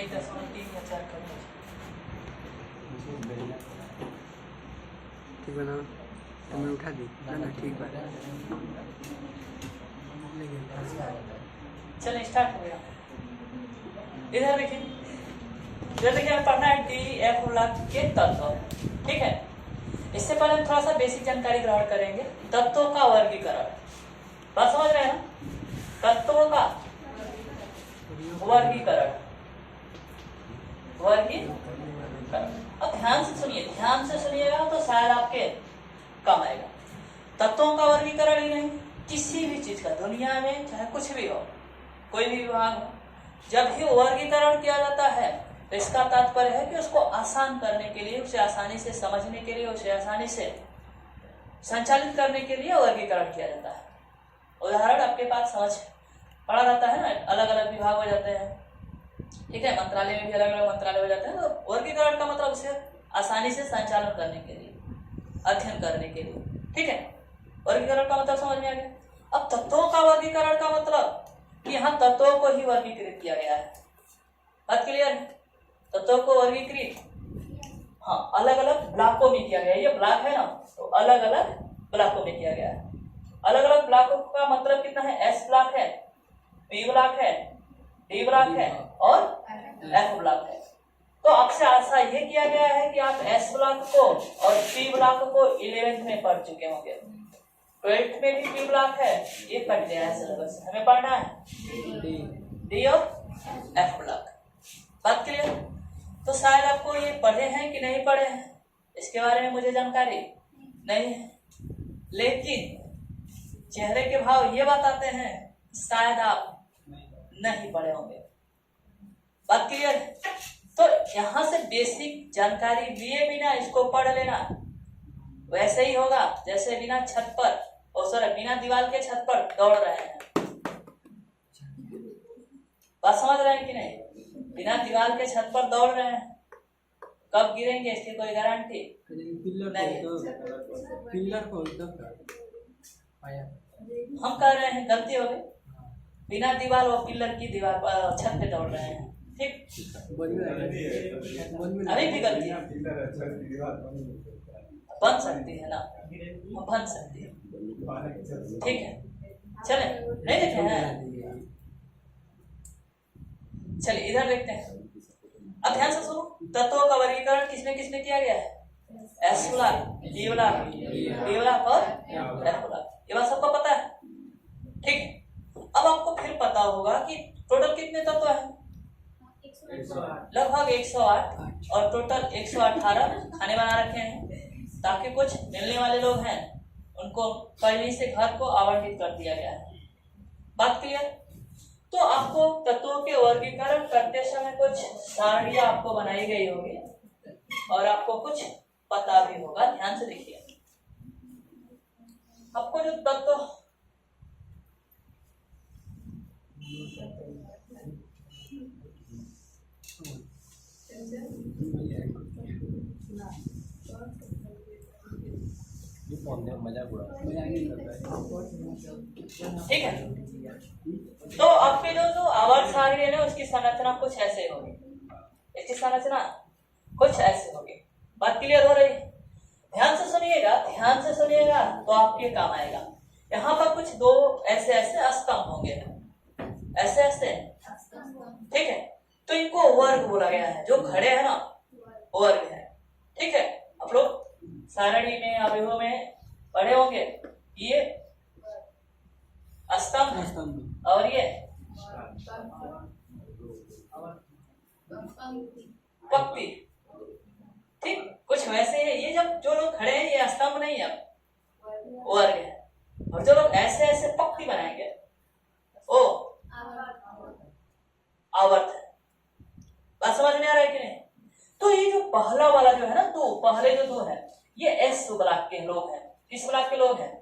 1.3 या 4 करोड़। ठीक बना तो मैं उठा दी ना ठीक बात। चलिए स्टार्ट हो गया। इधर देखिए, हमें पढ़ना है डी एफ ब्लॉक के तत्व। ठीक है, इससे पहले हम थोड़ा सा बेसिक जानकारी ग्रहण करेंगे। तत्वों का वर्गीकरण, बात समझ रहे हैं ना? तत्वों का वर्गीकरण। अब ध्यान से सुनिएगा तो शायद आपके काम आएगा। तत्वों का वर्गीकरण ही नहीं, किसी भी चीज का दुनिया में चाहे कुछ भी हो, कोई भी विभाग हो, जब भी वर्गीकरण किया जाता है तो इसका तात्पर्य है कि उसको आसान करने के लिए, उसे आसानी से समझने के लिए, उसे आसानी से संचालित करने के लिए वर्गीकरण किया जाता है। उदाहरण आपके पास समझ पढ़ा जाता है ना, अलग अलग विभाग हो जाते हैं। ठीक है, मंत्रालय में भी अलग अलग मंत्रालय हो जाते हैं। तो वर्गीकरण का मतलब उसे आसानी से संचालन करने के लिए, अध्ययन करने के लिए। ठीक है, वर्गीकरण का मतलब समझ में आ गया। अब तत्वों का वर्गीकरण का मतलब कि यहाँ तत्वों को ही वर्गीकृत किया गया है। बात क्लियर है? तत्वों को वर्गीकृत अलग अलग ब्लॉकों में किया गया है। ये ब्लॉक है ना, तो अलग अलग ब्लॉकों में किया गया है। अलग अलग ब्लॉकों का मतलब कितना है? एस ब्लॉक है, पी ब्लॉक है, डी ब्लॉक है और एफ ब्लॉक है। तो आपसे आशा ये किया गया है कि आप एस ब्लॉक को और पी ब्लॉक को 11th में पढ़ चुके होंगे। 12th में भी पी ब्लॉक है, ये कट गया है सिलेबस। हमें पढ़ना है डी और एफ ब्लॉक। बात क्लियर? तो शायद आपको ये पढ़े हैं कि नहीं पढ़े हैं, इसके बारे में मुझे जानकारी नहीं है, लेकिन चेहरे के भाव ये बताते हैं शायद आप नहीं पढ़े होंगे। बात क्लियर है? तो यहां से बेसिक जानकारी लिए बिना इसको पढ़ लेना वैसे ही होगा जैसे बिना छत पर बिना दीवार के छत पर दौड़ रहे हैं। बात समझ रहे हैं कि नहीं? बिना दीवार के छत पर दौड़ रहे हैं, कब गिरेंगे इसकी कोई गारंटी नहीं। हम कह रहे हैं गलती हो गई, बिना दीवार और पिलर की दीवार पर छत पे दौड़ रहे हैं। ठीक, अभी भी गलती बन सकती है ना, बन सकती है। ठीक है, चले नहीं देखे हैं, चलिए इधर देखते हैं। अब ध्यान से सुनो, तत्वों का वर्गीकरण किसने किसने किया गया है? S block, D block, D block और एफ ब्लॉक। ये बात सबको पता है? ठीक, अब आपको फिर पता होगा कि टोटल कितने तत्व हैं? लगभग 108 और टोटल 118 खाने बना रखे हैं, ताकि कुछ मिलने वाले लोग हैं उनको पहले से घर को आवंटित कर दिया गया है। बात क्लियर? तो आपको तत्वों के वर्गीकरण करते समय कुछ सारणियां आपको बनाई गई होगी और आपको कुछ पता भी होगा। ध्यान से देखिए, आपको जो तत्व ठीक है, तो आपके जो आवर्त सारणी है ना, उसकी संरचना कुछ ऐसे होगी, इसकी संरचना कुछ ऐसे होगी। बात क्लियर हो रही है? ध्यान से सुनिएगा तो आपके काम आएगा। यहाँ पर कुछ दो ऐसे ऐसे स्तंभ होंगे, ऐसे ऐसे। ठीक है, तो इनको वर्ग बोला गया है। जो खड़े हैं ना, वर्ग है। ठीक है, आप लोग सारणी में अवयवों में पढ़े होंगे, ये स्तंभ और ये पंक्ति। ठीक, कुछ वैसे है। ये जब जो लोग खड़े हैं ये स्तंभ नहीं है, वर्ग है। और जो लोग ऐसे ऐसे पंक्ति बनाएंगे वो आवर्त है। बात समझ में आ रहा है कि नहीं? तो ये जो पहला वाला जो है ना, दो पहले जो दो है, ये एस ब्लॉक के लोग हैं। किस ब्लॉक के लोग हैं?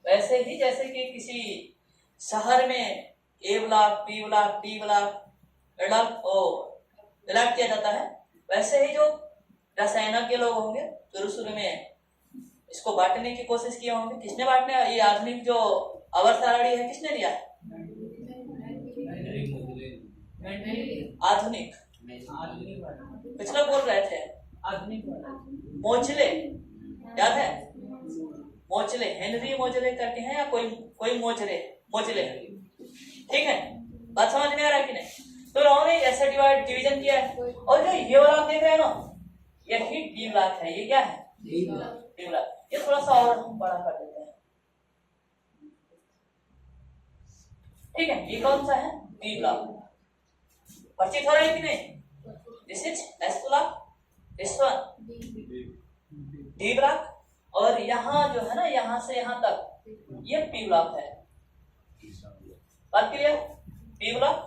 वैसे ही जैसे कि किसी शहर में A block, B block, D block अलग किया जाता है, वैसे ही जो रसायन के लोग होंगे शुरू में इसको बांटने की कोशिश किए होंगे। किसने बांटने? ये आधुनिक जो आवर्त सारणी है किसने दिया है? आधुनिक, पिछला बोल रहे थे आधुनिक। मोचले याद है? मोचले, हेनरी मोचले करके हैं या कोई मोचले, ठीक है? बात समझ में आ रहा है कि नहीं? तो उन्होंने ऐसे डिवीजन किया है। और जो ये वाला आप देख रहे हैं ना, यही डी ब्लॉक है। ये क्या है? D block. ये थोड़ा सा और हम बड़ा कर देते हैं, ठीक है? ये कौन सा है? D block. परिचित हो रहा है कि नहीं? This is S block, this one D block, और यहाँ जो है ना, यहाँ से यहाँ तक ये पी ब्लॉक है। बात क्लियर? पी ब्लॉक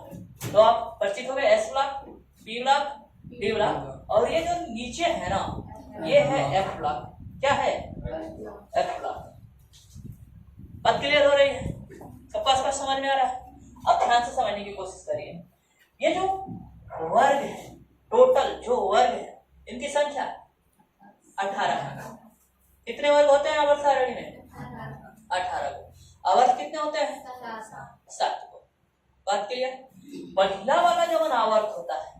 तो आप परिचित हो गए। S block, P block, D block, और ये जो नीचे है ना, ये है एफ ब्लॉक। क्या है? F block. बात क्लियर हो रही है? सबका स्पष्ट समझ में आ रहा है? अब ध्यान से समझने की कोशिश करिए। ये जो वर्ग है, टोटल जो वर्ग है, इनकी संख्या 18 है। कितने वर्ग होते हैं आवर्त सारणी में? 18 को। आवर्त कितने होते हैं? 7 को। बात क्लियर? पहला वाला जो आवर्त होता है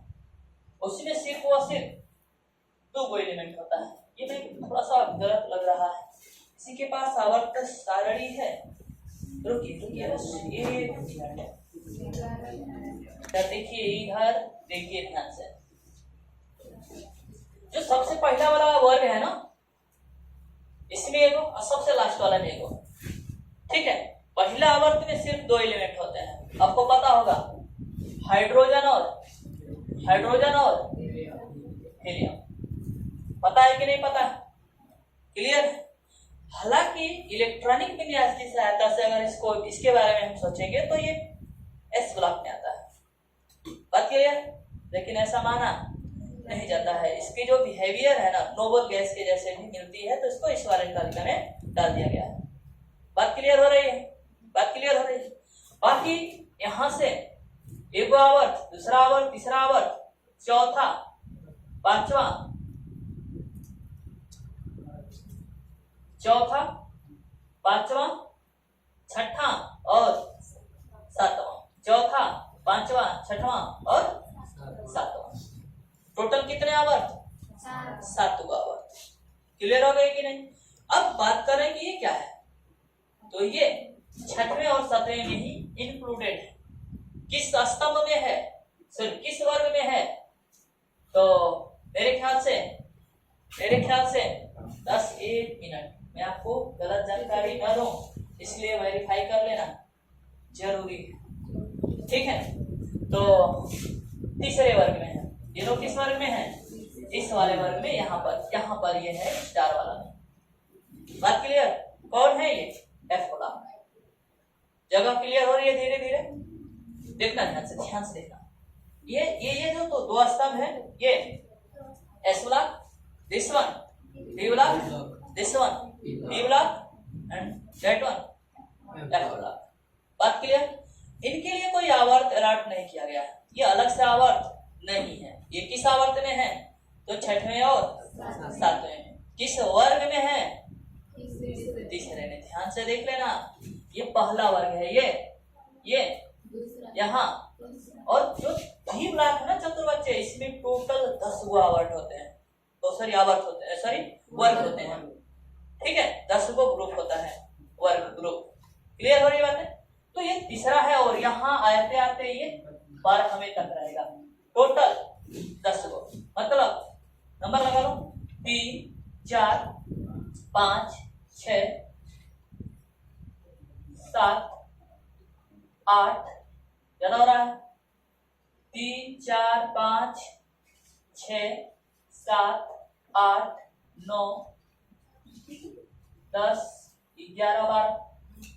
उसमें सिर्फ और सिर्फ 2 एलिमेंट होता है। ये मैं थोड़ा सा गलत लग रहा है, किसी के पास आवर्त सारणी है? रुकिए बस एक मिनट, देखिए इधर, देखिए ध्यान से। जो सबसे पहला वाला वर्ग है ना, इसमें एगो और सबसे लास्ट वाला में एगो, ठीक है? पहला आवर्त में सिर्फ 2 एलिमेंट होते हैं। आपको पता होगा, हाइड्रोजन और हीलियम। पता है कि नहीं पता? क्लियर? हालांकि इलेक्ट्रॉनिक विन्यास की सहायता से अगर इसके बारे में हम सोचेंगे तो ये एस ब्लॉक में आता है। बात क्लियर? लेकिन ऐसा माना नहीं जाता है। इसकी जो बिहेवियर है ना, नोबल गैस के जैसे भी मिलती है, तो इसको इस वाले तालिका में डाल दिया गया है। बात क्लियर हो रही है? बात क्लियर हो रही है? बाकी यहां से एक आवर्त, दूसरा आवर्त, तीसरा आवर्त, चौथा, पांचवा, छठा और सातवां। चौथा, पांचवा, छठवां और सातवां। टोटल कितने आवर्त? 7 आवर्त। क्लियर हो गए कि नहीं? अब बात करें कि ये क्या है, तो ये 6वें और 7वें में ही इंक्लूडेड है। किस स्तंभ में है, सिर्फ किस वर्ग में है? तो मेरे ख्याल से 10 1 मिनट, मैं आपको गलत जानकारी न दूं, इसलिए वेरीफाई कर लेना जरूरी है, ठीक है? तो तीसरे वर्ग में है। ये लोग किस वर्ग में है? इस वाले वर्ग में। यहाँ पर ये है स्टार वाला में। बात क्लियर? कौन है ये? F block. जगह क्लियर हो रही है? धीरे धीरे देखना, ध्यान से देखना। ये जो तो 2 स्तंभ है, ये S block, this one, D block, this one, D block, and that one, F block. बात क्लियर? इनके लिए कोई आवर्त अलॉट नहीं किया गया है। ये अलग से आवर्त नहीं है। ये किस आवर्त में है? तो 6वें और 7वें में। किस वर्ग में है? तीसरे में। ध्यान से देख लेना, ये पहला वर्ग है, ये यहाँ, और जो डी ब्लॉक है ना चतुर्भुज, इसमें टोटल 10 आवर्त होते हैं। तो वर्ग होते हैं, ठीक है? 10 ग्रुप होता है, वर्ग ग्रुप। क्लियर हो रही बात है? तो ये तीसरा है, और यहाँ आते आते ये 12वें तक रहेगा। टोटल 10 गो, मतलब नंबर लगा लो, 3 4 5 6 7 8, ज्यादा हो रहा है, 3 4 5 6 7 8 9 10 11 12,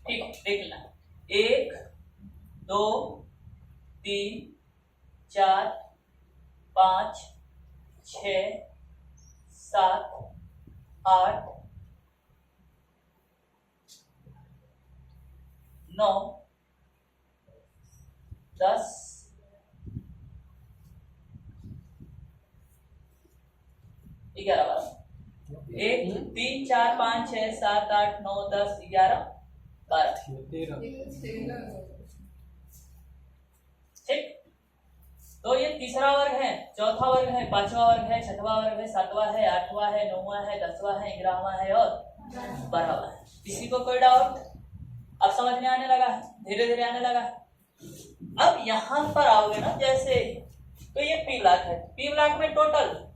ठीक है? देख लेना, 1 2 3 4 5 6 7 8 9 10 11 12, 1 3 4 5 6 7 8 9 10 11 12, ठीक? तो ये तीसरा वर्ग है, चौथा वर्ग है, पांचवा वर्ग है, छठवां वर्ग है, सातवां है, आठवां है, नौवां है, 10वां है, 11वां है और 12वां है। किसी को कोई डाउट? अब समझ में आने लगा है, धीरे धीरे आने लगा है। अब यहाँ पर आओगे ना जैसे, तो ये पी ब्लॉक है। पी ब्लॉक में टोटल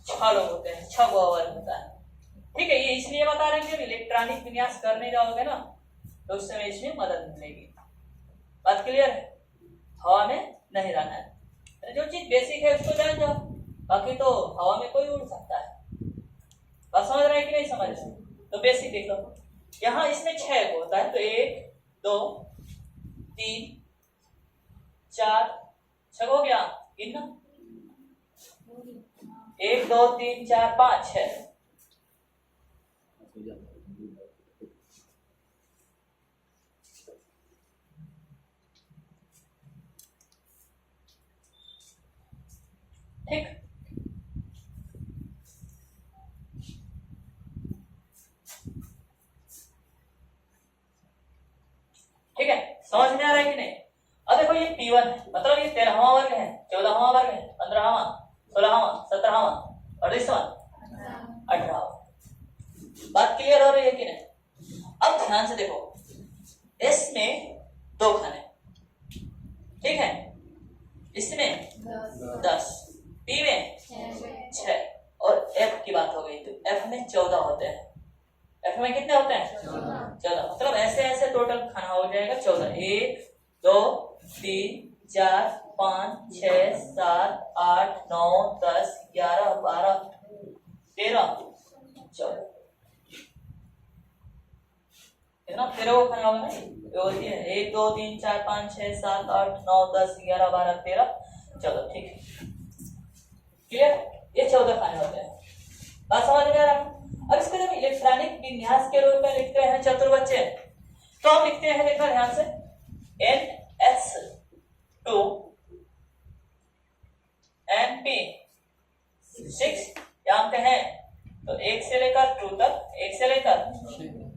6 लोग होते हैं, 6 वर्ग होता है। ठीक है, ये इसलिए बता रहे हैं कि इलेक्ट्रॉनिक विन्यास करने जाओगे ना तो उस समय इसमें मदद मिलेगी। बात क्लियर है? हवा में नहीं रहना है, जो चीज बेसिक है उसको जान जाओ, बाकी तो हवा में कोई उड़ सकता है। बात समझ रहे हैं कि नहीं समझ रहे? तो बेसिक देख लो, यहाँ इसमें 6 होता है, तो 1 2 3 4 6 हो गया, गिनना 1 2 3 4 5 6। ठीक, ठीक है, समझ में आ रहा है कि नहीं? अब देखो ये P1 है, मतलब ये 13वां वर्ग है, 14वां वर्ग है, 15वां, 16वां, 17वां, 18वां, 18वां। बात क्लियर हो रही है कि नहीं? अब ध्यान से देखो, S में 2 खाने, ठीक है, इसमें 10, P में 6 और F की बात हो गई तो F में 14 होते हैं। F में कितने होते हैं? 14। मतलब ऐसे ऐसे टोटल खाना हो जाएगा 14। 1 2 3 4 5 6 7 8 9 10 11 12 13 14। कितना? 13 को खाना होगा ना? 1 2 3 4 5 6 7 8 9 10 11 12 13 14। ठीक है, क्लियर? ये 14 खाने होते हैं। बात समझ में आ रहा है? अब इसको जब इलेक्ट्रॉनिक विन्यास के रूप में लिखते हैं चतुर्बच्चे, तो हम लिखते हैं, देखो ध्यान से, NS2 MP6 जानते हैं, तो 1 से लेकर 2 तक, 1 से लेकर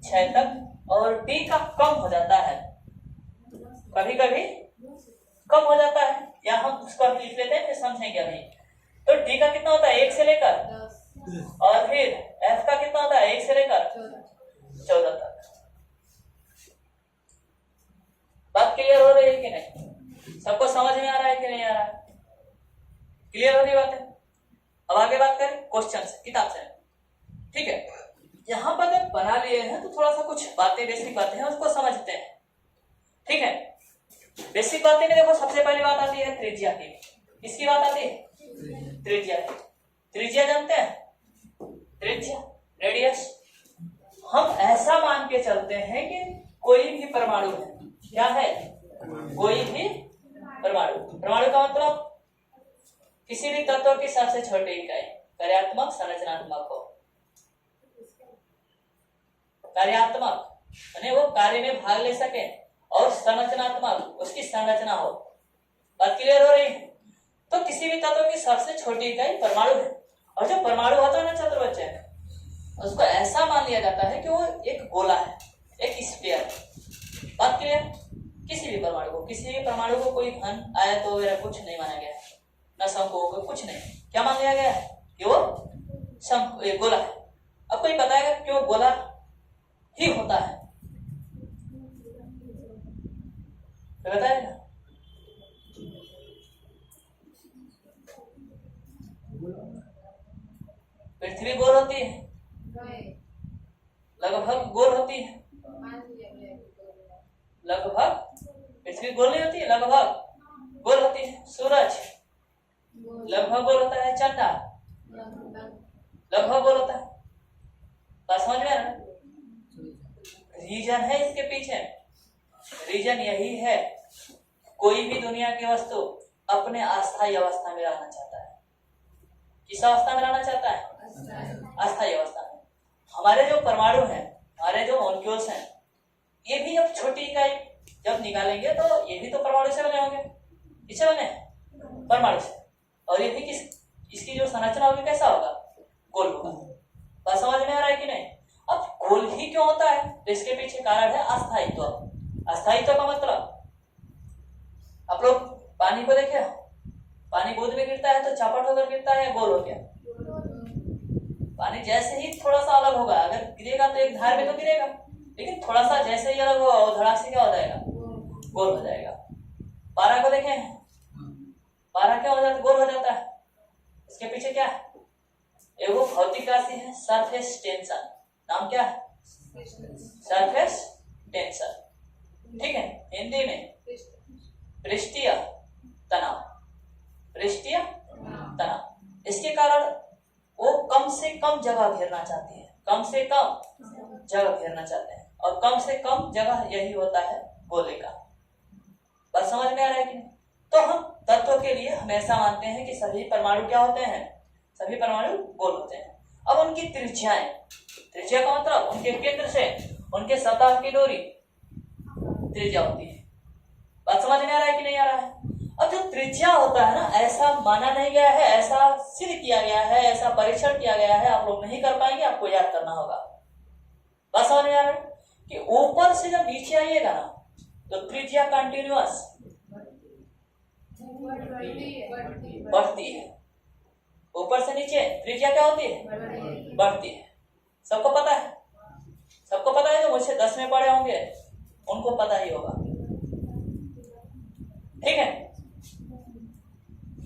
6 तक, और D का कम हो जाता है, कभी कभी कम हो जाता है, या हम उसको लिख लेते हैं फिर समझेंगे अभी। तो D का कितना होता है? 1 से लेकर, और फिर F का कितना होता है? 1 से लेकर 14 तक। बात क्लियर हो रही है कि नहीं? सबको समझ में आ रहा है कि नहीं आ रहा है? क्लियर हो रही बात है? अब आगे बात करें क्वेश्चन से, किताब से। ठीक है, यहाँ पर जब बना लिए हैं तो थोड़ा सा कुछ बातें, बेसिक बातें हैं, उसको समझते हैं। ठीक है, बेसिक बातें में देखो, सबसे पहली बात आती है त्रिज्या की। किसकी बात आती है? त्रिज्या की। त्रिज्या जानते हैं? त्रिज्या, रेडियस। हम ऐसा मान के चलते हैं कि कोई भी परमाणु है, क्या है? कोई भी परमाणु। परमाणु का मतलब किसी भी तत्व की सबसे छोटी इकाई, कार्यात्मक संरचनात्मक हो। कार्यात्मक यानी वो कार्य में भाग ले सके, और संरचनात्मक उसकी संरचना हो। बात क्लियर हो रही है? तो किसी भी तत्व की सबसे छोटी इकाई परमाणु है, और जो परमाणु होता है ना चतुर्भुज, उसको ऐसा मान लिया जाता है कि वो एक गोला है, एक स्फीयर है। बात क्लियर? किसी भी परमाणु को कोई घन आयत वगैरह कुछ नहीं माना गया है, न शंकु को, कुछ नहीं। क्या मान लिया गया है? कि वो गोला है। अब कोई बताएगा क्यों गोला ही होता है? तो बताएगा। पृथ्वी गोल होती है, लगभग गोल होती है, लगभग। पृथ्वी गोल नहीं होती है, लगभग गोल होती है। सूरज लगभग गोल होता है। चंदा लगभग गोल होता है। बात समझ में आ रहा है? रीजन है इसके पीछे, रीजन यही है, कोई भी दुनिया की वस्तु अपने अस्थायी अवस्था में रहना चाहता है। किस अवस्था में रहना चाहता है? अस्थायी अवस्था में। हमारे जो परमाणु हैं, हमारे जो मॉलिक्यूल्स हैं, ये भी अब छोटी इकाई जब निकालेंगे तो ये भी तो परमाणु से बने होंगे। किससे बने? परमाणु से। और ये भी इसकी जो संरचना होगी कैसा होगा? गोल होगा। बात समझ में आ रहा है कि नहीं? अब गोल ही क्यों होता है? तो इसके पीछे कारण है अस्थायित्व। अस्थायित्व का मतलब, आप लोग पानी को देखे, होकर गिरता है, गोल हो गया। पानी जैसे ही थोड़ा सा अलग होगा, अगर गिरेगा तो एक धार में तो गिरेगा, लेकिन थोड़ा सा जैसे ही अलग होगा वो धड़ाक से क्या हो जाएगा, गोल हो जाएगा। पारा को देखें, पारा क्या हो जाता है, गोल हो जाता है। इसके पीछे क्या है, एक वो भौतिक राशि है सरफेस टेंशन। नाम क्या है, सरफेस टेंशन। ठीक है, हिंदी में पृष्ठीय तनाव, पृष्ठीय तनाव। इसके कारण वो कम से कम जगह घेरना चाहती है, कम से कम जगह घेरना चाहते हैं, और कम से कम जगह यही होता है गोले का। बात समझ में आ रहा है कि नहीं? तो हम तत्व के लिए हमेशा मानते हैं कि सभी परमाणु क्या होते हैं, सभी परमाणु गोल होते हैं। अब उनकी त्रिज्याएं, त्रिज्या का मतलब उनके केंद्र से उनके सतह की दूरी त्रिज्या होती है। बात समझ में आ रहा है कि नहीं आ रहा है? अब जो त्रिज्या होता है ना, ऐसा माना नहीं गया है, ऐसा सिद्ध किया गया है, ऐसा परीक्षण किया गया है, आप लोग नहीं कर पाएंगे, आपको याद करना होगा। बात समझ में आ रहा है कि ऊपर से जब नीचे आइएगा ना तो त्रिज्या कंटिन्यूअस बढ़ती है। ऊपर से नीचे त्रिज्या क्या होती है, बढ़ती है। सबको पता है, सबको पता है, जो मुझसे 10 में पढ़े होंगे उनको पता ही होगा। ठीक है,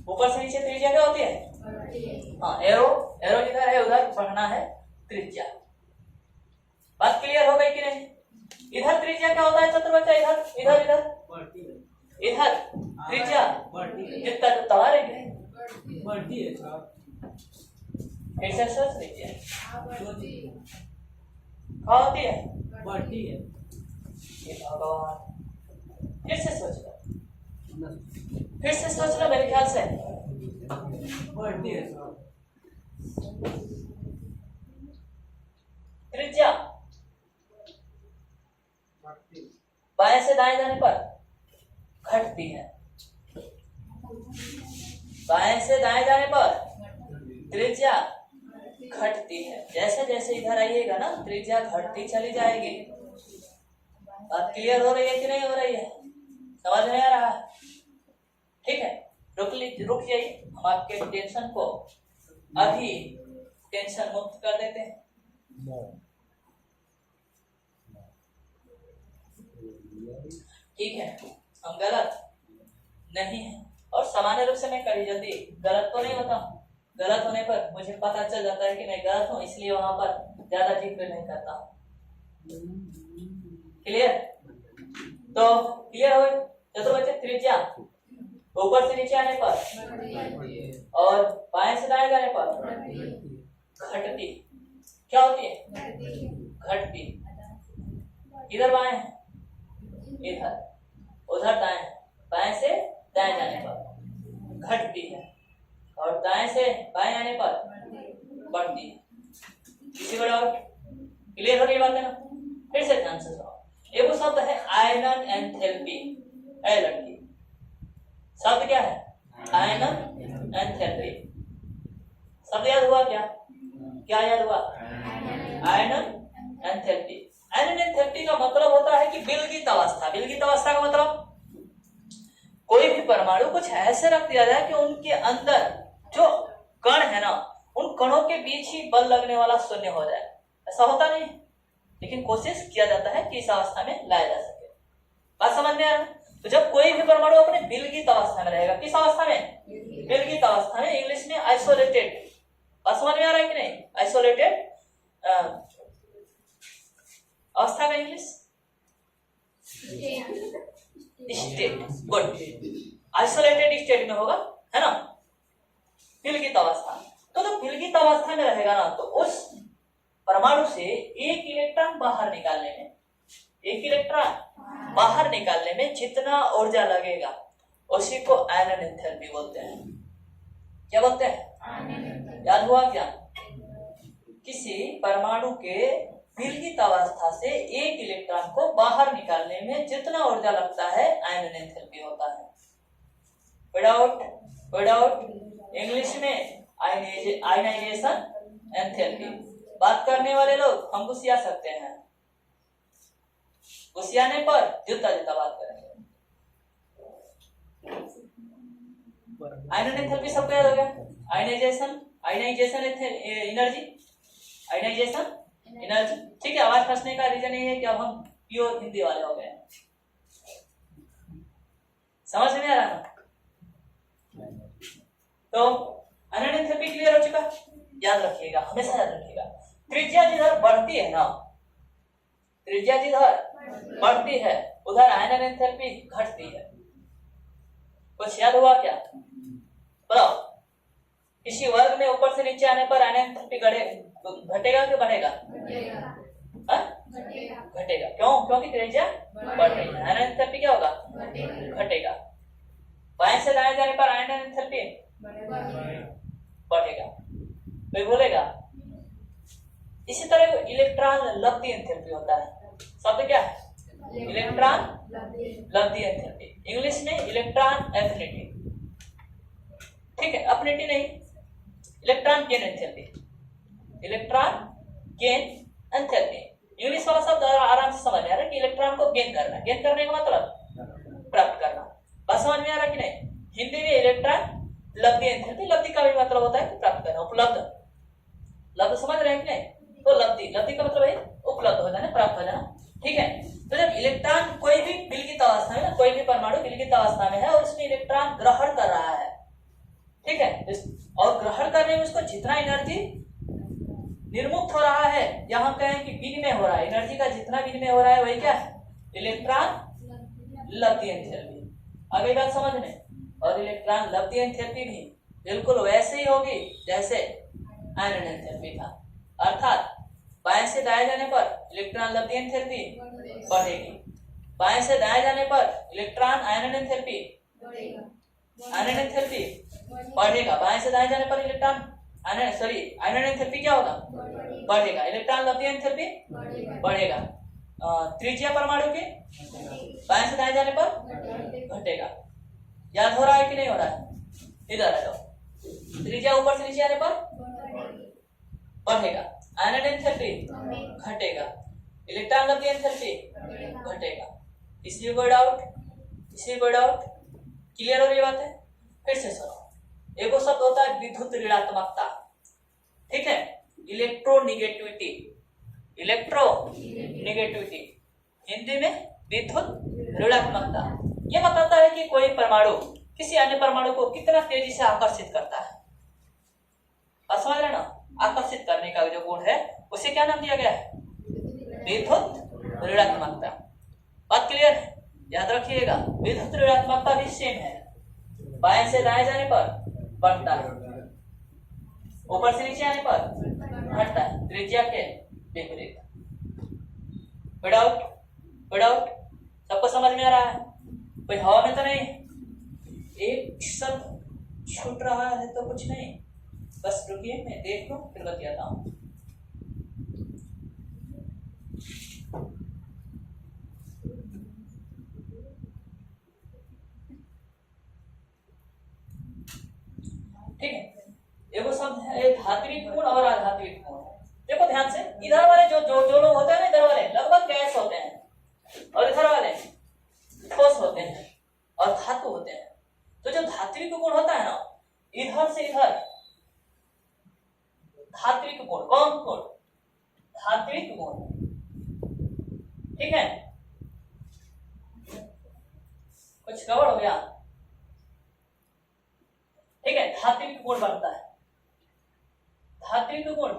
ऊपर से नीचे त्रिज्या क्या होती है, हाँ, एरो, एरो जिधर है उधर बढ़ना है त्रिज्या। बात क्लियर हो गई कि नहीं? इधर त्रिज्या क्या होता है छात्र बच्चा, इधर इधर इधर इधर त्रिज्या जितना तवा रहेगी बढ़ती है। फिर से सोच लीजिए, क्या होती है, बढ़ती है। ये भगवान, फिर से सोच लो, फिर से सोच लो, मेरे ख्याल से बढ़ती है। त्रिज्या बाएं से दाएं जाने पर घटती है, बाएं से दाएं जाने पर त्रिज्या घटती है। जैसे जैसे इधर आइएगा ना त्रिज्या घटती चली जाएगी। बात क्लियर हो रही है कि नहीं हो रही है, समझ में आ रहा है? ठीक है, रुक जाइए, हम आपके टेंशन को अभी टेंशन मुक्त कर देते हैं। ठीक है, हम गलत नहीं है, और सामान्य रूप से मैं कभी जल्दी गलत तो नहीं होता। गलत होने पर मुझे पता चल जाता है कि मैं गलत हूँ, इसलिए वहां पर ज्यादा जिक्र नहीं करता हूँ। क्लियर? तो क्लियर हो चलो बच्चे, त्रिज्या ऊपर से नीचे आने पर और बाएं से दाएं जाने पर घटती, क्या होती है, घटती। इधर बाएं है, इधर उधर दाएं, बाएं से दाएं जाने पर घटती है, और दाएं से बाएं आने पर बढ़ती है। किसी को डाउट? क्लियर हो रही बात है ना? फिर से ध्यान से सुनो, एक वो शब्द है आयनन एंथैल्पी। ऐ लड़की, शब्द क्या है, आयनन एंथैल्पी। शब्द याद हुआ क्या, क्या याद हुआ, आयनन एंथैल्पी। आयनन एंथैल्पी का मतलब होता है कि विलगित अवस्था। विलगित अवस्था का मतलब कोई भी परमाणु कुछ ऐसे रख दिया जाए कि उनके अंदर जो कण है ना, उन कणों के बीच ही बल लगने वाला शून्य हो जाए। ऐसा होता नहीं, लेकिन कोशिश किया जाता है कि इस अवस्था में लाया जा सके। बात समझ में आ रहा है? तो जब कोई भी परमाणु अपने विलगित अवस्था में रहेगा, किस अवस्था में, विलगित अवस्था में, इंग्लिश में आइसोलेटेड। बात समझ में आ रहा है कि नहीं? आइसोलेटेड अवस्था का English state. Good, isolated state में होगा, है ना, विलगित अवस्था। तो जब विलगित अवस्था में रहेगा ना, तो उस परमाणु से एक इलेक्ट्रॉन बाहर निकालने में, एक इलेक्ट्रॉन बाहर निकालने में जितना ऊर्जा लगेगा उसी को आयनन एंथैल्पी बोलते हैं। क्या बोलते हैं, याद हुआ क्या? किसी परमाणु के विलगित अवस्था से एक इलेक्ट्रॉन को बाहर निकालने में जितना ऊर्जा लगता है आयनन एंथैल्पी होता है। विदाउट इंग्लिश में आयनाइजेशन एंथैल्पी। बात करने वाले लोग हम गुस्सिया सकते हैं, गुस्सियाने पर जुता जुता बात करेंगे। आयनन एंथैल्पी सबको याद हो गया। Ionisation energy, ionisation energy. ठीक है, आवाज फंसने का रीजन ये है कि अब हम प्योर हिंदी वाले हो गए, समझ में आ रहा ना? तो आयनन एंथैल्पी क्लियर हो चुका, याद रखिएगा, हमेशा याद रखिएगा। त्रिज्या जिधर बढ़ती है ना, त्रिज्या जिधर बढ़ती है उधर आयनन एंथैल्पी घटती है। कुछ याद हुआ क्या? बताओ, किसी वर्ग में ऊपर से नीचे आने पर आयनन एंथैल्पी घटेगा कि बढ़ेगा? घटेगा। क्यों? क्योंकि त्रिज्या बढ़ रही है, आयनन एंथैल्पी क्या होगा? घटेगा। बाएं से दाएं जाने पर आयनन एंथैल्पी बढ़ेगा। कोई बोलेगा? इसी तरह इलेक्ट्रॉन लब्धि एंथैल्पी होता है। शब्द क्या है? इलेक्ट्रॉन लब्धि एंथैल्पी, इंग्लिश में इलेक्ट्रॉन एफिनिटी। ठीक है, एफिनिटी नहीं, electron gain enthalpy, electron gain enthalpy. English वाला शब्द आराम से समझ में आ रहा है कि इलेक्ट्रॉन को गेन करना, गेन करने का मतलब प्राप्त करना। बात समझ में आ रहा है कि नहीं? हिंदी में इलेक्ट्रॉन लब्धि एंथैल्पी, लब्धि का भी मतलब होता है प्राप्त करना, उपलब्ध। लब्ध समझ रहे हैं कि नहीं? तो लब्धि, लब्धि का मतलब है उपलब्ध हो जाना, प्राप्त हो जाना। ठीक है, तो जब इलेक्ट्रॉन कोई भी विलगित अवस्था में, कोई भी परमाणु विलगित अवस्था में है और उसमें इलेक्ट्रॉन ग्रहण कर रहा है, ठीक है, और ग्रहण करने में उसको जितना एनर्जी निर्मुक्त हो रहा है, यहाँ कहें कि विनिमय हो रहा है, एनर्जी का जितना विनिमय हो रहा है वही क्या है? इलेक्ट्रॉन लब्धि एंथैल्पी। अगली बात समझ में। और इलेक्ट्रॉन लब्धि एंथैल्पी भी बिल्कुल वैसे ही होगी जैसे आयनन एंथैल्पी था, अर्थात बाएं से दाएं जाने पर इलेक्ट्रॉन लब्धि एंथैल्पी बढ़ेगी, बाएं से दाएं जाने पर इलेक्ट्रॉन आयनन एंथैल्पी बढ़ेगा, बाएं से दाएं जाने पर इलेक्ट्रॉन आयनन एंथैल्पी क्या होगा? बढ़ेगा, इलेक्ट्रॉन लब्धि एंथैल्पी बढ़ेगा। त्रिज्या परमाणु के बाएं से दाएं जाने पर घटेगा। याद हो रहा है कि नहीं हो रहा है? इधर आ जाओ, त्रिज्या ऊपर से नीचे आने पर बढ़ेगा, आयनन एंथैल्पी घटेगा, इलेक्ट्रॉन लब्धि एंथैल्पी घटेगा। इसलिए कोई डाउट? क्लियर हो रही बात है? फिर से सुनो, एक शब्द होता है विद्युत ऋणात्मकता, ठीक है, इलेक्ट्रोनिगेटिविटी, हिंदी में विद्युत ऋणात्मकता। यह बताता है कि कोई परमाणु किसी अन्य परमाणु को कितना तेजी से आकर्षित करता है। समझ रहे ना? आकर्षित करने का जो गुण है उसे क्या नाम दिया गया है? विद्युत ऋणात्मकता। बात क्लियर है? याद रखिएगा, विद्युत ऋणात्मकता भी सेम है, बाएं से दाएं जाने पर बढ़ता है, ऊपर से नीचे आने पर घटता है, त्रिज्या के विपरीत। विदाउट सबको समझ में आ रहा है? कोई हवा में तो नहीं? एक शब्द छूट रहा है तो कुछ नहीं, बस रुकिए, मैं देख लूं फिर बताता हूं। ठीक है, एगो शब्द है धात्विक गुण और अधात्विक गुण। देखो ध्यान से, इधर वाले जो लोग होते हैं ना, इधर वाले लगभग गैस होते हैं, और इधर वाले ठोस होते हैं और धातु होते हैं। तो जो धात्विक गुण होता है ना, इधर से इधर धात्विक गुण, कौन गुण? धात्विक गुण, ठीक है। कुछ गड़बड़ हो गया? ठीक है, धात्विक गुण बनता है, धात्विक गुण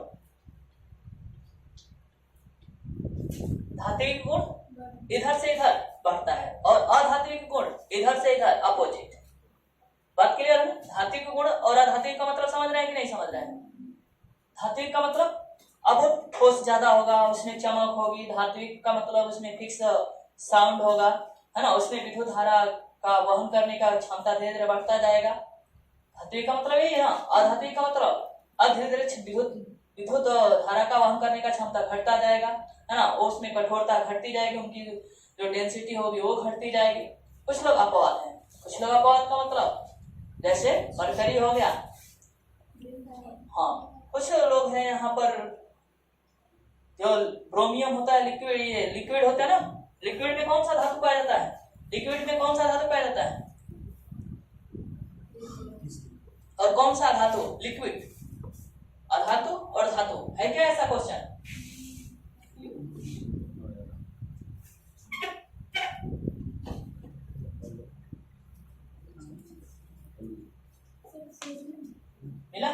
इधर से इधर बढ़ता है, और अधात्विक गुण इधर से इधर अपोजिट। बात क्लियर है? धात्विक गुण और अधात्विक का मतलब समझ रहे हैं कि नहीं समझ रहे हैं? धात्विक का मतलब अब ठोस ज्यादा होगा, उसमें चमक होगी। धात्विक का मतलब उसमें फिक्स साउंड होगा, है ना, उसमें विद्युत धारा का वहन करने का क्षमता धीरे धीरे बढ़ता जाएगा। धात्विक का मतलब यही है ना। अधात्विक का मतलब धीरे धीरे विद्युत धारा का वहन करने का क्षमता घटता जाएगा, है ना, उसमें कठोरता घटती जाएगी, उनकी जो डेंसिटी होगी वो घटती जाएगी। कुछ लोग अपवाद हैं, कुछ लोग अपवाद का मतलब जैसे मरकरी हो गया, हाँ, कुछ लोग हैं यहाँ पर जो ब्रोमियम होता है, लिक्विड, ये लिक्विड होता है ना, लिक्विड में कौन सा धातु पाया जाता है? लिक्विड में कौन सा धातु पाया जाता है? कौन सा धातु? लिक्विड, अधातु और धातु है क्या? ऐसा क्वेश्चन मिला?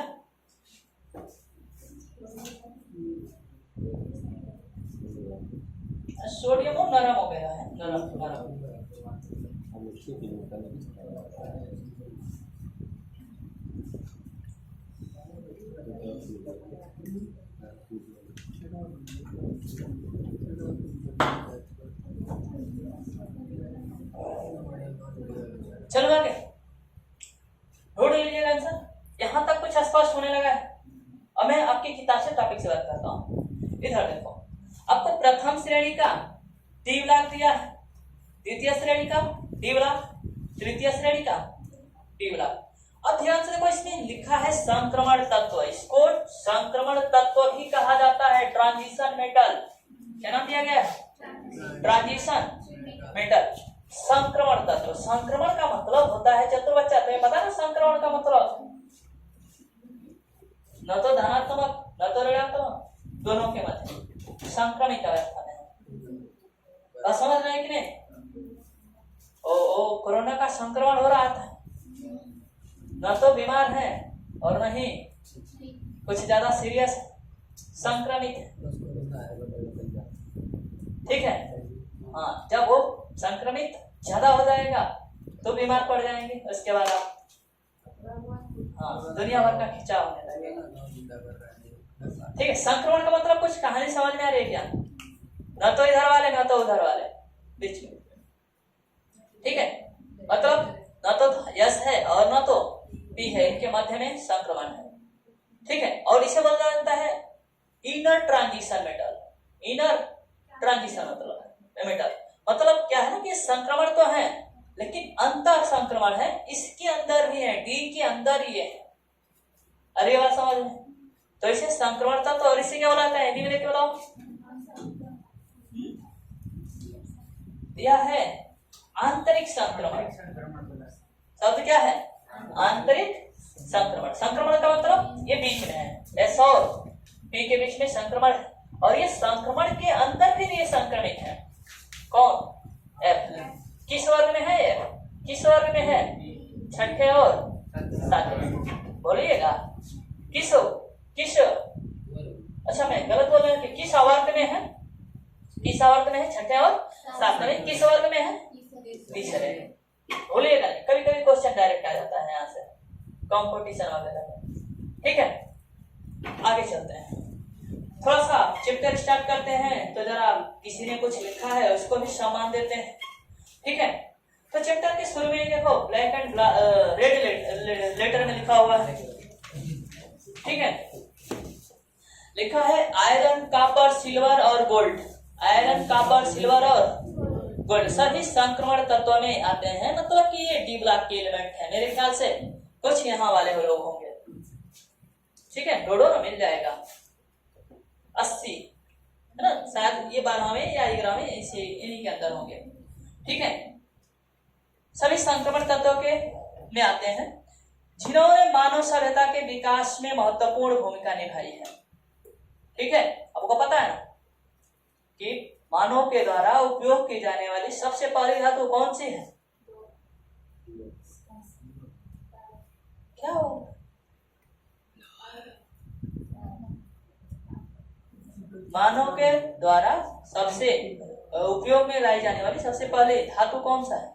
सोडियम वो नरम हो गया है, नरम नरम। चलो आगे ढूंढ लीजिएगा आंसर। यहां तक कुछ स्पष्ट होने लगा है। अब मैं आपकी किताब से टॉपिक से बात करता हूं। इधर देखो, आपको प्रथम श्रेणी का डी ब्लॉक दिया है, द्वितीय श्रेणी का डी ब्लॉक, तृतीय श्रेणी का डी ब्लॉक। अब ध्यान से देखो, इसमें लिखा है संक्रमण तत्व। इसको संक्रमण तत्व भी कहा जाता है, ट्रांजिशन मेटल। क्या नाम दिया गया है? Transition metal. संक्रमण तत्व, संक्रमण का मतलब होता है चतुर बच्चा, तुम्हें पता ना संक्रमण का मतलब? न तो धनात्मक न तो ऋणात्मक, दोनों के मध्य संक्रमित अवस्था में। समझ रहे हैं कि नहीं? ओ कोरोना का संक्रमण हो रहा था, न तो बीमार है और न ही कुछ ज्यादा सीरियस संक्रमित है। ठीक है, हाँ, जब वो संक्रमित ज्यादा हो जाएगा तो बीमार पड़ जाएंगे, उसके बाद आप हाँ दुनिया भर का खिंचाव होने लगेगा। ठीक है, संक्रमण का मतलब कुछ कहानी समझ में आ रही है क्या? न तो इधर वाले न तो उधर वाले, बीच में। ठीक है, मतलब न तो यस है और न तो पी है, इनके मध्य में संक्रमण है। ठीक है, और इसे बोला जाता है inner transition metal. Inner transition metal मतलब क्या है ना कि संक्रमण तो है लेकिन अंतर संक्रमण है, इसके अंदर भी है, डी के अंदर ही है। अरे बात समझ में? तो इसे संक्रमण तत्व, और इसे क्या बोलाता है? हिंदी में देख बताओ। यह है आंतरिक संक्रमण। शब्द क्या है? आंतरिक संक्रमण। संक्रमण का मतलब ये बीच में है, एस और पी के बीच में संक्रमण है, और ये संक्रमण के अंदर भी ये संक्रमित है। कौन? एफ। किस वर्ग में है ये? किस वर्ग में है? छठे और सातवें। बोलिएगा किस किस? अच्छा मैं गलत बोल रहा हूँ। किस आवर्त में है? किस आवर्त में है? छठे और सातवें। किस वर्ग में है? तीसरे। बोलिएगा, कभी कभी क्वेश्चन डायरेक्ट आ जाता है यहाँ से कंपटीशन वगैरह में। ठीक है, आगे चलते हैं, थोड़ा सा चैप्टर स्टार्ट करते हैं। तो जरा किसी ने कुछ लिखा है उसको भी सम्मान देते हैं। ठीक है, तो चैप्टर के शुरू में देखो ब्लैक एंड रेड लेटर में लिखा हुआ है। ठीक है, लिखा है आयरन, कॉपर, सिल्वर और गोल्ड। आयरन, कॉपर, सिल्वर और गोल्ड सभी संक्रमण तत्व में आते हैं। मतलब कि ये डी ब्लॉक के एलिमेंट है। मेरे ख्याल से कुछ यहाँ वाले लोग होंगे। ठीक है, ढूंढो ना, मिल जाएगा। 80 है ना, शायद ये 12वें या 11वें इसे इन्हीं के अंदर होंगे। ठीक है, सभी संक्रमण तत्वों के में आते हैं जिन्होंने मानव सभ्यता के विकास में महत्वपूर्ण भूमिका निभाई है। ठीक है, आपको पता है ना कि मानव के द्वारा उपयोग की जाने वाली सबसे पहली धातु कौन सी है? क्या हो? मानव के द्वारा सबसे उपयोग में लाई जाने वाली सबसे पहले धातु कौन सा है?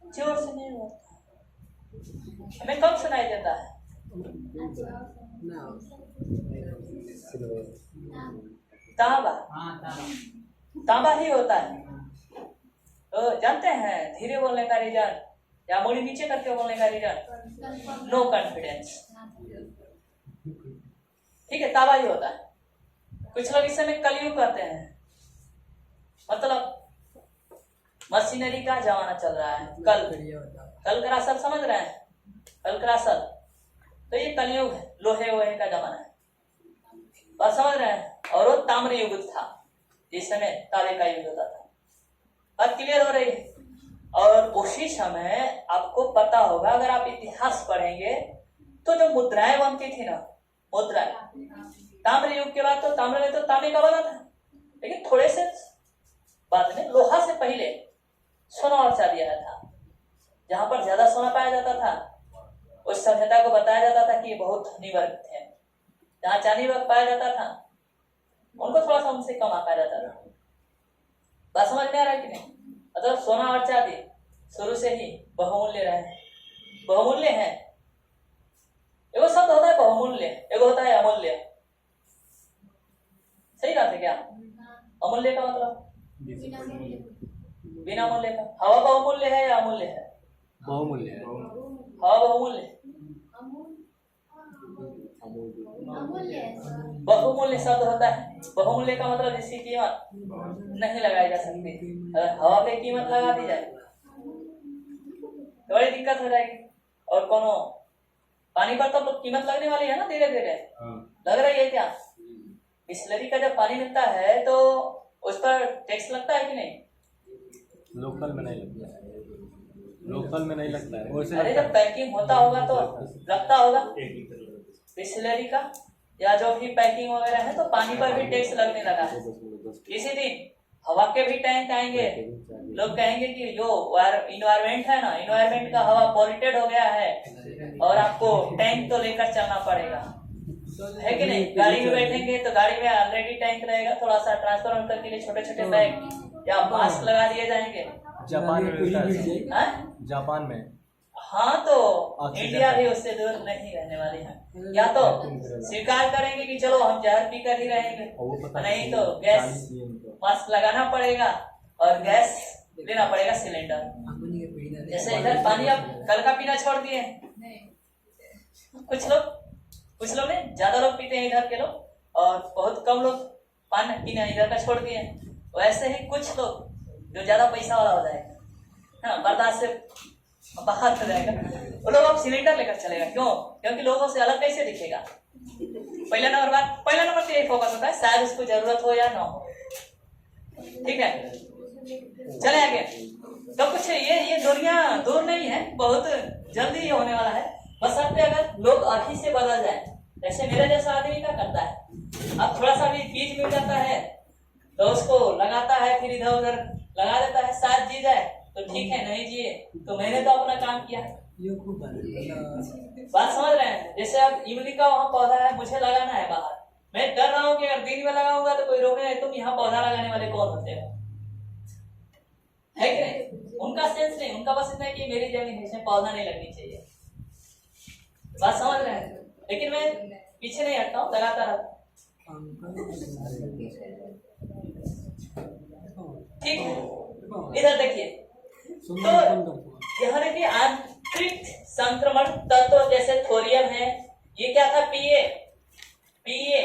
जोर से नहीं होता, हमें कब सुनाई देता है? तांबा। तांबा ही होता है। तो जानते हैं धीरे बोलने का रीजन या मुड़ी नीचे करके बोलने का रीजन? No confidence. ठीक है, तांबा ही होता है। कुछ लोग इस समय कलयुग कहते हैं, मतलब मशीनरी का जमाना चल रहा है। कल करासल समझ रहे हैं? कल करासल तो ये कलयुग है, लोहे वोहे का जमाना है, बस समझ रहे हैं। और वो ताम्र युग था, जिस समय तांबे का युग होता था। बात क्लियर हो रही है? और उसी समय आपको पता होगा, अगर आप इतिहास पढ़ेंगे तो जो मुद्राएं बनती थी ना, मुद्राएं ताम्र युग के बाद, तो ताम्र में तो तांबे का बना था, लेकिन थोड़े से बाद में लोहा से पहले सोना और चांदी आया था। जहां पर ज्यादा सोना पाया जाता था उस सभ्यता को बताया जाता था कि ये बहुत धनी वर्ग थे। जहां चांदी वर्ग पाया जाता था उनको थोड़ा सा उनसे कम पाया जाता था। बात समझ में आ रहा है कि नहीं? मतलब सोना और चांदी शुरू से ही बहुमूल्य रहे, बहुमूल्य है। एगो शब्द होता है बहुमूल्य, एगो होता है अमूल्य। सही बात है क्या? अमूल्य का मतलब बिना मूल्य का। हवा बहुमूल्य है या अमूल्य है? बहुमूल्य। हवा बहुमूल्य, बहुमूल्य शब्द होता है। बहुमूल्य का मतलब जिसकी कीमत नहीं लगाई जा सकती। अगर हवा पे कीमत लगा दी जाए तो बड़ी दिक्कत हो जाएगी। और कोनो पानी पर तो कीमत लगने वाली है ना, धीरे धीरे लग रही है क्या? बिस्लरी का जब पानी मिलता है तो उस पर टैक्स लगता है कि नहीं? लोकल में नहीं लगता है, लोकल में नहीं लगता है। अरे जब पैकिंग होता होगा तो लगता होगा बिस्लरी का, या जो भी पैकिंग वगैरह है, तो पानी पर भी टैक्स लगने लगा है। इसी दिन हवा के भी टैंक आएंगे। लोग कहेंगे कि जो इन्वायरमेंट है ना, इन्वायरमेंट का हवा पॉल्यूटेड हो गया है और आपको टैंक तो लेकर चलना पड़ेगा, है कि नहीं? गाड़ी में बैठेंगे तो गाड़ी में ऑलरेडी टैंक रहेगा, थोड़ा सा ट्रांसफर होने के लिए छोटे छोटे बैग या मास्क लगा दिए जाएंगे। जापान में मिलता है, हाँ? जापान में। हाँ, तो इंडिया भी उससे दूर नहीं रहने वाली है। या तो स्वीकार करेंगे कि चलो हम जहर पी कर ही रहेंगे, नहीं तो गैस मास्क लगाना पड़ेगा और गैस लेना पड़ेगा सिलेंडर। जैसे इधर पानी आप कल का पीना छोड़ दिए, कुछ लोग नहीं, ज्यादा लोग पीते हैं इधर के लोग, और बहुत कम लोग पानी पीना इधर का छोड़ दिए। वैसे ही कुछ लोग जो ज्यादा पैसा वाला हो जाएगा, हाँ, बर्दाश्त से बाहर हो जाएगा, वो लोग अब सिलेंडर लेकर चलेगा। क्यों? क्योंकि लोगों से अलग कैसे दिखेगा। पहला नंबर तो यही फोकस होता है, शायद उसको जरूरत हो या ना हो। ठीक है, चले आगे। तो कुछ ये दुनिया दूर नहीं है, बहुत जल्दी ये होने वाला है। बस अब अगर लोग अभी से बदल जाए, जैसे मेरे जैसा आदमी क्या करता है, अब थोड़ा सा भी बीज मिल जाता है तो उसको लगाता है, फिर इधर उधर लगा देता है, शायद जी जाए तो ठीक है, नहीं जिए तो मैंने तो अपना काम किया। बात समझ रहे हैं? जैसे अब इमली का वहाँ पौधा है, मुझे लगाना है बाहर, मैं डर रहा हूँ कि अगर दिन में लगाऊंगा तो कोई रोके नहीं, तुम यहाँ पौधा लगाने वाले कौन होते हो, है कि नहीं? उनका सेंस नहीं, उनका बस इतना है कि मेरी जमीन है, इसमें पौधा नहीं लगनी चाहिए। बात समझ रहे हैं? लेकिन मैं पीछे नहीं हटता हूँ, लगाता रहता। ठीक है, इधर देखिए, तो यहाँ देखिए आंतरिक संक्रमण तत्व जैसे थोरियम है, ये क्या था? पीए